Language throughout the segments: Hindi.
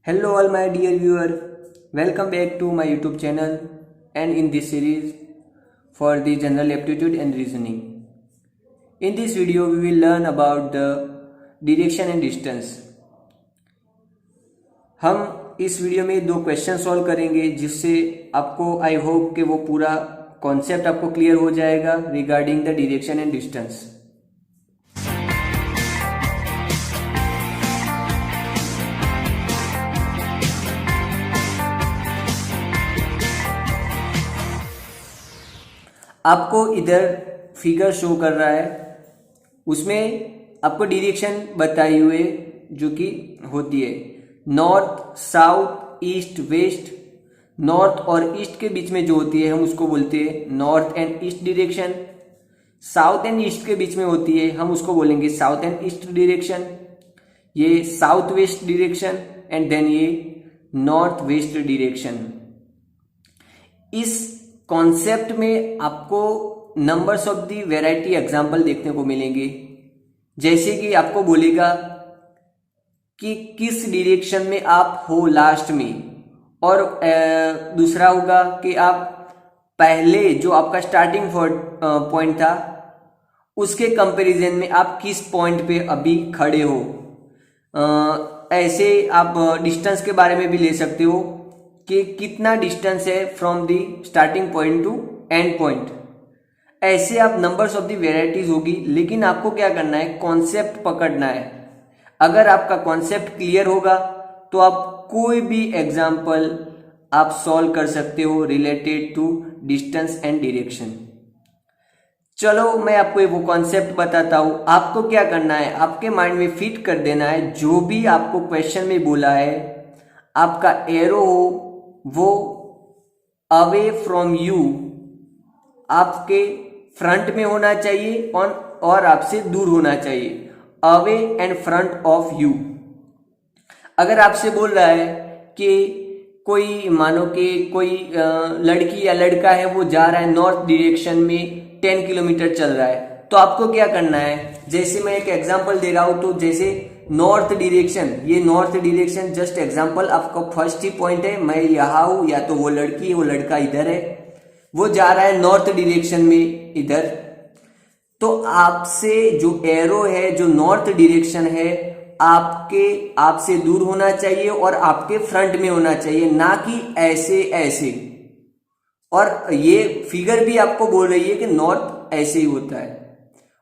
Hello all my dear viewer, welcome back to my YouTube channel and in this series for the general aptitude and reasoning. In this video we will learn about the direction and distance. हम इस वीडियो में दो क्वेश्चन सॉल्व करेंगे जिससे आपको आई होप कि वो पूरा कॉन्सेप्ट आपको क्लियर हो जाएगा regarding the direction and distance. आपको इधर फिगर शो कर रहा है, उसमें आपको डायरेक्शन बताई हुए जो कि होती है north, south, east, west. North और ईस्ट के बीच में जो होती है हम उसको बोलते हैं north and east direction. South and east के बीच में होती है हम उसको बोलेंगे साउथ एंड ईस्ट डायरेक्शन. ये south west direction and then ये नॉर्थ वेस्ट डायरेक्शन. इस कॉन्सेप्ट में आपको numbers of the variety example देखने को मिलेंगे. जैसे कि आपको बोलेगा कि किस डायरेक्शन में आप हो लास्ट में, और दूसरा होगा कि आप पहले जो आपका स्टार्टिंग पॉइंट था उसके कंपैरिजन में आप किस पॉइंट पे अभी खड़े हो. ऐसे आप डिस्टेंस के बारे में भी ले सकते हो कि कितना डिस्टेंस है from the starting point to end point. ऐसे आप नंबर्स ऑफ दी वेराइटीज होगी, लेकिन आपको क्या करना है, कॉन्सेप्ट पकड़ना है. अगर आपका कॉन्सेप्ट क्लियर होगा तो आप कोई भी एग्जाम्पल आप सॉल्व कर सकते हो related to distance and direction. चलो मैं आपको वो कॉन्सेप्ट बताता हूं. आपको क्या करना है, आपके माइंड में फिट कर देना है जो भी आपको क्वेश्चन में बोला है. आपका एरो हो वो अवे फ्रॉम यू आपके फ्रंट में होना चाहिए और आपसे दूर होना चाहिए. Away and front of you. अगर आपसे बोल रहा है कि कोई मानो कि कोई लड़की या लड़का है वो जा रहा है नॉर्थ डायरेक्शन में 10 किलोमीटर चल रहा है, तो आपको क्या करना है, जैसे मैं एक एग्जांपल दे रहा हूं तो जैसे नॉर्थ डायरेक्शन, ये नॉर्थ डायरेक्शन जस्ट एग्जांपल आपका फर्स्ट ही पॉइंट है. मैं यहाँ हूं या तो वो लड़की है वो लड़का इधर है, वो जा रहा है नॉर्थ डायरेक्शन में इधर. तो आपसे जो एरो है जो नॉर्थ डायरेक्शन है आपसे दूर होना चाहिए और आपके फ्रंट में होना चाहिए, ना कि ऐसे ऐसे. और ये फिगर भी आपको बोल रही है कि नॉर्थ ऐसे ही होता है.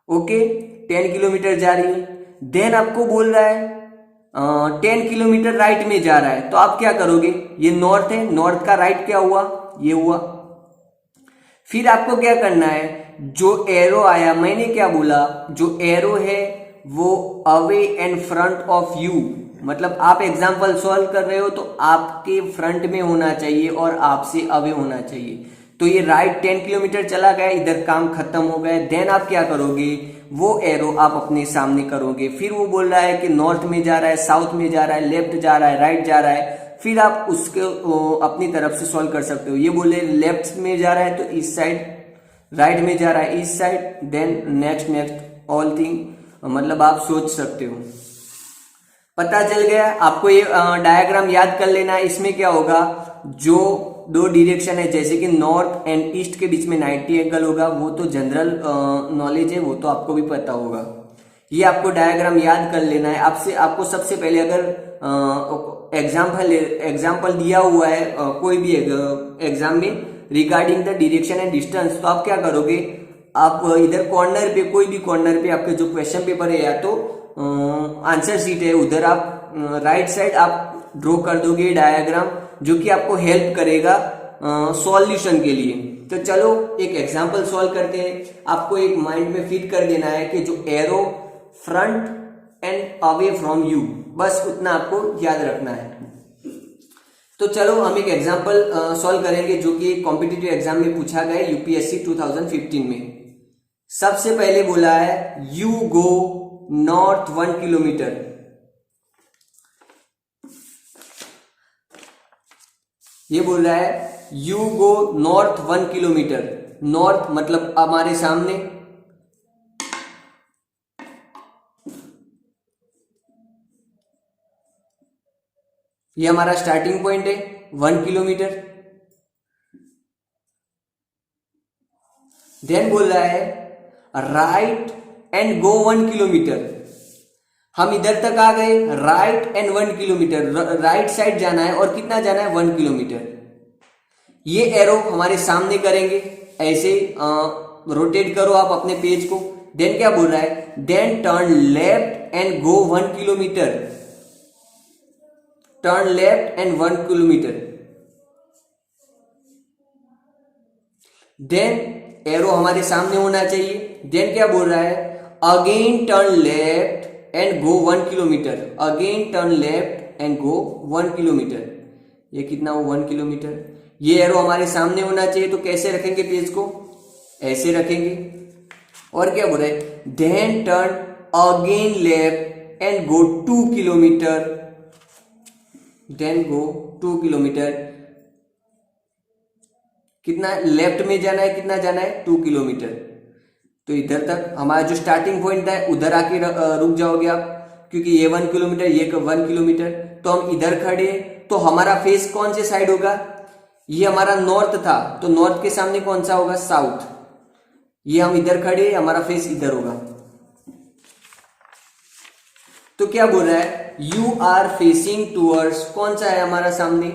ओके, 10 किलोमीटर जा रही है. देन आपको बोल रहा है 10 किलोमीटर राइट में जा रहा है, तो आप क्या करोगे, ये नॉर्थ है, नॉर्थ का राइट क्या हुआ, ये हुआ. फिर आपको क्या करना है, जो एरो आया, मैंने क्या बोला, जो एरो है वो away and front of you, मतलब आप एग्जांपल सॉल्व कर रहे हो तो आपके फ्रंट में होना चाहिए और आपसे अवे होना चाहिए. तो ये राइट 10 किलोमीटर चला गया, इधर काम खत्म हो गया. देन आप क्या करोगे, वो एरो आप अपने सामने करोगे. फिर वो बोल रहा है कि नॉर्थ में जा रहा है, साउथ में जा रहा है, लेफ्ट जा रहा है, राइट जा रहा है. फिर आप उसको अपनी तरफ से सॉल्व कर सकते हो. ये बोले लेफ्ट में जा रहा है तो ईस्ट साइड, राइट में जा रहा है east side. Then next all thing, मतलब आप सोच सकते हो. पता चल गया आपको. ये डायग्राम याद कर लेना. इसमें क्या होगा, जो दो डायरेक्शन है जैसे कि नॉर्थ एंड ईस्ट के बीच में 90 एंगल होगा, वो तो जनरल नॉलेज है, वो तो आपको भी पता होगा. ये आपको डायग्राम याद कर लेना है. आपको सबसे पहले अगर एग्जाम्पल दिया हुआ है कोई भी एग्जाम में regarding the direction and distance, तो आप क्या करोगे, आप इधर कॉर्नर पे, कोई भी कॉर्नर पे आपके जो क्वेश्चन पेपर है या तो आंसर शीट है, उधर आप राइट साइड आप ड्रॉ कर दोगे डायग्राम, जो कि आपको हेल्प करेगा सॉल्यूशन के लिए. तो चलो एक एग्जांपल सॉल्व करते हैं. आपको एक माइंड में फिट कर देना है कि जो arrow front end away from you, बस उतना आपको याद रखना है. तो चलो हम एक एग्जांपल सॉल्व करेंगे जो कि कॉम्पिटिटिव एग्जाम में पूछा गया यूपीएससी 2015 में. सबसे पहले बोला है यू गो नॉर्थ 1 किलोमीटर. ये बोल रहा है you go north 1 kilometre. North मतलब हमारे सामने, ये हमारा स्टार्टिंग पॉइंट है 1 किलोमीटर। देन बोल रहा है राइट एंड गो 1 किलोमीटर। हम इधर तक आ गए, right and 1 kilometre, right side जाना है और कितना जाना है 1 किलोमीटर। ये एरो हमारे सामने करेंगे, ऐसे रोटेट करो आप अपने पेज को। देन क्या बोल रहा है, then turn left and go 1 kilometer, turn left and 1 kilometer. Then arrow हमारे सामने होना चाहिए। देन क्या बोल रहा है, again turn left and go 1 kilometer, again turn left and go 1 kilometer. ये कितना हो 1 किलोमीटर। ये एरो हमारे सामने होना चाहिए, तो कैसे रखेंगे पेज को, ऐसे रखेंगे। और क्या बोल रहा है, then turn again left and go 2 kilometer, then go 2 kilometer. कितना लेफ्ट में जाना है, कितना जाना है 2 किलोमीटर। तो इधर तक हमारा जो स्टार्टिंग पॉइंट है उधर आके रुक जाओगे आप, क्योंकि ये 1 किलोमीटर, ये 1 किलोमीटर। तो हम इधर खड़े, तो हमारा फेस कौन से साइड होगा, ये हमारा नॉर्थ था, तो नॉर्थ के सामने कौन सा होगा, साउथ। ये हम इधर खड़े, हमारा फेस इधर होगा। तो क्या बोल रहा है, यू आर फेसिंग टूवर्ड्स, कौन सा है हमारा सामने,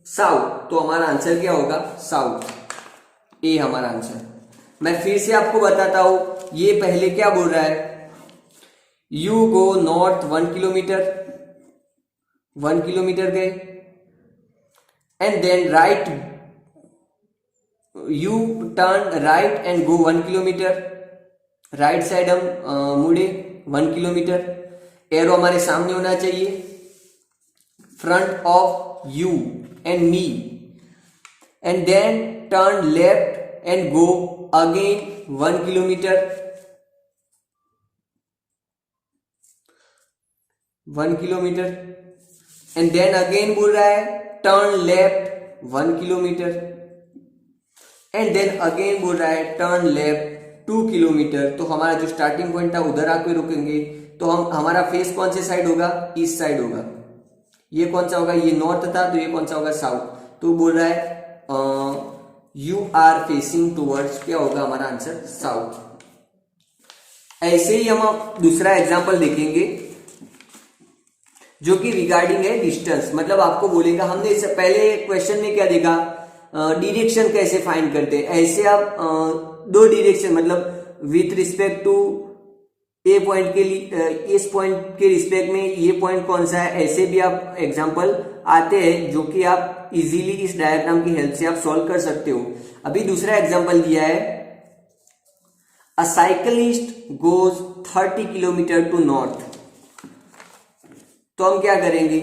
साउथ। तो हमारा आंसर क्या होगा, साउथ। ए हमारा आंसर। मैं फिर से आपको बताता हूं, ये पहले क्या बोल रहा है, you go north 1 kilometre, 1 kilometre गए, and then right, you turn right and go 1 kilometre, right side हम मुड़े 1 किलोमीटर। एरो हमारे सामने होना चाहिए, front of you and me, and then turn left and go again 1 kilometre, 1 kilometre. And then again बोल रहा है turn left 1 kilometre, and then again बोल रहा है टर्न लेफ्ट 2 किलोमीटर। तो हमारा जो स्टार्टिंग पॉइंट था उधर आके रुकेंगे, तो हमारा फेस कौन से साइड होगा, ईस्ट साइड होगा। ये कौन सा होगा, ये नॉर्थ था, तो ये कौन सा होगा, साउथ। तो बोल रहा है यू आर फेसिंग टूवर्ड्स, क्या होगा हमारा आंसर, साउथ। ऐसे ही हम दूसरा एग्जांपल देखेंगे जो कि रिगार्डिंग है डिस्टेंस। मतलब आपको बोलेगा, हमने इससे पहले क्वेश्चन में क्या देखा, डायरेक्शन कैसे फाइंड करते हैं। ऐसे आप दो डायरेक्शन, मतलब with respect to a point के लिए, इस पॉइंट के रिस्पेक्ट में ये पॉइंट कौन सा है, ऐसे भी आप एग्जांपल आते हैं जो कि आप इजीली इस डायग्राम की हेल्प से आप सॉल्व कर सकते हो। अभी दूसरा एग्जांपल दिया है, a cyclist goes 30 kilometer to north. तो हम क्या करेंगे,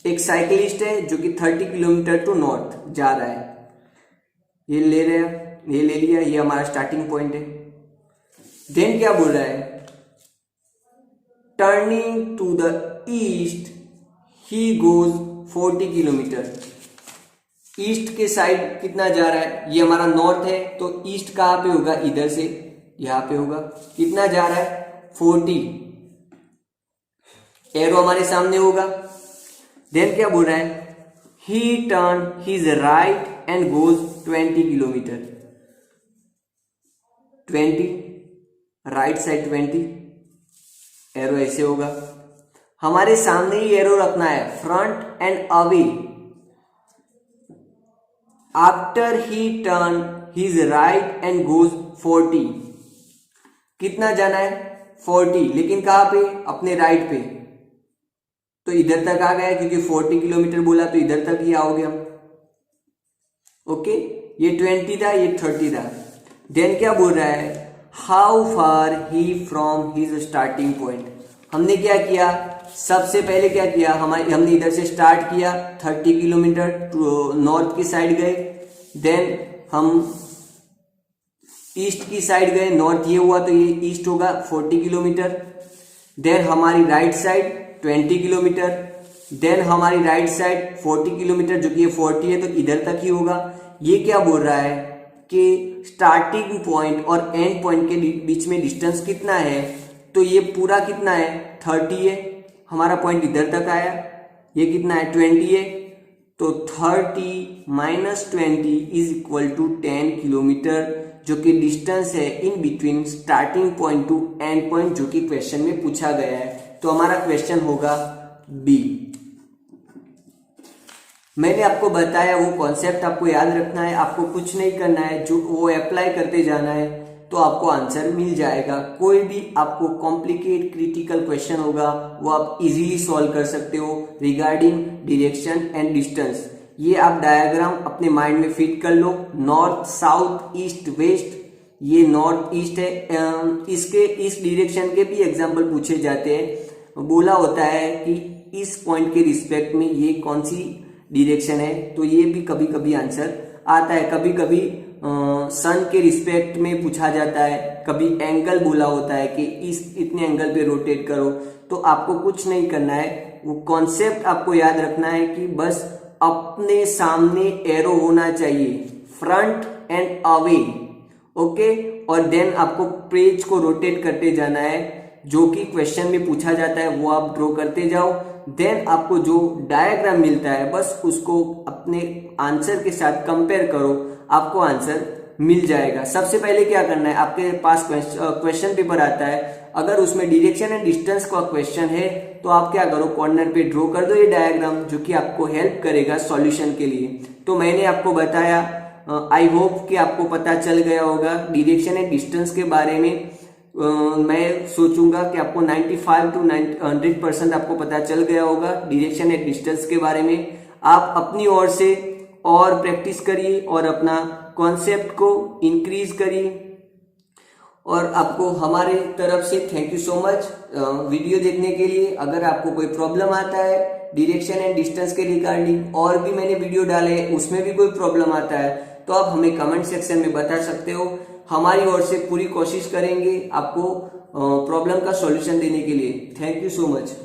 एक साइकिलिस्ट है जो कि 30 किलोमीटर टू नॉर्थ जा रहा है, ये ले रहे हैं, ये ले लिया, ये हमारा स्टार्टिंग पॉइंट है। देन क्या बोल रहा है, turning to the east he goes 40 kilometer. East के साइड कितना जा रहा है, ये हमारा नॉर्थ है, तो ईस्ट कहां पे होगा, इधर से यहां पे होगा। कितना जा रहा है, 40। एरो हमारे सामने होगा। देन क्या बोल रहा है, ही turn his right and goes 20 kilometre, 20 right side 20। Arrow ऐसे होगा, हमारे सामने ही एरो रखना है, front end away. After he turn his right and goes 40, कितना जाना है, 40, लेकिन कहां पे, अपने राइट पे। तो इधर तक आ गया, क्योंकि 40 किलोमीटर बोला तो इधर तक ही आओगे हम। ओके, ये 20 था, ये 30 था। देन क्या बोल रहा है, how far he from his starting point. हमने क्या किया, सबसे पहले क्या किया, हमने इधर से स्टार्ट किया, 30 किलोमीटर नॉर्थ की साइड गए। देन हम ईस्ट की साइड गए, नॉर्थ ये हुआ तो ये ईस्ट होगा 40 किलोमीटर। देन हमारी राइट साइड 20 किलोमीटर। देन हमारी राइट साइड 40 किलोमीटर, जो कि ये 40 है तो इधर तक ही होगा। ये क्या बोल रहा है कि स्टार्टिंग पॉइंट और एंड पॉइंट के बीच में डिस्टेंस कितना है, तो ये पूरा कितना है, 30 है। हमारा पॉइंट इधर तक आया, ये कितना है 20 है, तो 30 minus 20 is equal to 10 kilometer, जो कि डिस्टेंस है in between starting point to end point, जो कि क्वेश्चन में पूछा गया है। तो हमारा क्वेश्चन होगा बी। मैंने आपको बताया वो कॉन्सेप्ट आपको याद रखना है, आपको कुछ नहीं करना है, जो वो अप्लाई करते जाना है तो आपको आंसर मिल जाएगा। कोई भी आपको कॉम्प्लिकेट क्रिटिकल क्वेश्चन होगा वो आप इजीली सॉल्व कर सकते हो रिगार्डिंग डायरेक्शन एंड डिस्टेंस। ये आप डायग्राम अपने माइंड में फिट कर लो, नॉर्थ साउथ ईस्ट वेस्ट, ये नॉर्थ ईस्ट है, इसके इस डायरेक्शन के भी एग्जाम्पल पूछे जाते हैं। बोला होता है कि इस पॉइंट के रिस्पेक्ट में ये कौन सी डायरेक्शन है, तो ये भी कभी कभी आंसर आता है। कभी कभी सन के रिस्पेक्ट में पूछा जाता है, कभी एंगल बोला होता है कि इस इतने एंगल पे रोटेट करो। तो आपको कुछ नहीं करना है, वो कॉन्सेप्ट आपको याद रखना है कि बस अपने सामने एरो होना चाहिए, फ्रंट एंड अवे, ओके। और देन आपको पेज को रोटेट करते जाना है, जो कि क्वेश्चन में पूछा जाता है वो आप ड्रॉ करते जाओ। देन आपको जो डायग्राम मिलता है बस उसको अपने आंसर के साथ कंपेयर करो, आपको आंसर मिल जाएगा। सबसे पहले क्या करना है, आपके पास क्वेश्चन पेपर आता है, अगर उसमें डायरेक्शन एंड डिस्टेंस का क्वेश्चन है तो आप क्या करो, कॉर्नर पे ड्रॉ कर दो ये डायग्राम, जो कि आपको हेल्प करेगा सॉल्यूशन के लिए। तो मैंने आपको बताया, आई होप कि आपको पता चल गया होगा डायरेक्शन एंड डिस्टेंस के बारे में। मैं सोचूंगा कि आपको 95 to 100% आपको पता चल गया होगा डायरेक्शन एंड डिस्टेंस के बारे में। आप अपनी ओर से और प्रैक्टिस करिए और अपना कॉन्सेप्ट को इंक्रीज करिए। और आपको हमारे तरफ से thank you so much video देखने के लिए। अगर आपको कोई प्रॉब्लम आता है डायरेक्शन एंड डिस्टेंस के रिगार्डिंग, और भी मैंने वीडियो डाले हैं उसमें भी कोई प्रॉब्लम आता है, तो आप हमें कमेंट सेक्शन में बता सकते हो। हमारी ओर से पूरी कोशिश करेंगे आपको प्रॉब्लम का सॉल्यूशन देने के लिए। Thank you so much.